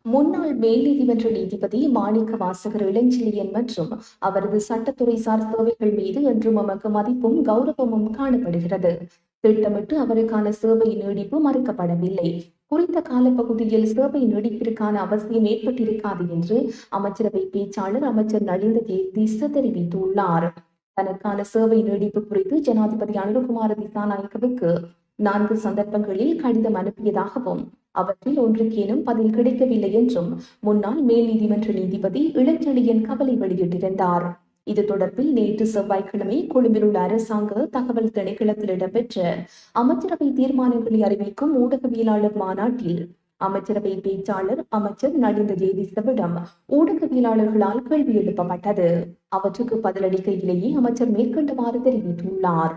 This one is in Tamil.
முன்னாள் மேல் நீதிமன்ற நீதிபதி மாணிக்க வாசகர் இளஞ்செழியன் மற்றும் அவரது சட்டத்துறை சார் சேவைகள் மீது என்றும் நமக்கு மதிப்பும் கௌரவமும் காணப்படுகிறது. திட்டமிட்டு அவருக்கான சேவை நீடிப்பு மறுக்கப்படவில்லை. குறித்த காலப்பகுதியில் சேவை நீடிப்பிற்கான அவசியம் ஏற்பட்டிருக்காது என்று அமைச்சரவை பேச்சாளர் அமைச்சர் நலிந்த ஜெயதீச தெரிவித்துள்ளார். தனக்கான சேவை நீடிப்பு குறித்து ஜனாதிபதி அனுரகுமார திசாநாயக்கவுக்கு 4 சந்தர்ப்பங்களில் கடிதம் அனுப்பியதாகவும் அவற்றில் ஒன்றுக்கேனும் பதில் கிடைக்கவில்லை என்றும் முன்னாள் மேல் நீதிமன்ற நீதிபதி இளஞ்செழியன் கவலை வெளியிட்டிருந்தார். இது தொடர்பில் நேற்று செவ்வாய்க்கிழமை கொழும்பில் உள்ள அரசாங்க தகவல் திணைக்களத்தில் இடம்பெற்ற அமைச்சரவை தீர்மானங்களை அறிவிக்கும் ஊடகவியலாளர் மாநாட்டில் அமைச்சரவை பேச்சாளர் அமைச்சர் நலிந்த ஜெயதீசவிடம் ஊடகவியலாளர்களால் கேள்வி எழுப்பப்பட்டது. அவற்றுக்கு பதிலளிக்கையிலேயே அமைச்சர் மேற்கண்டவாறு தெரிவித்துள்ளார்.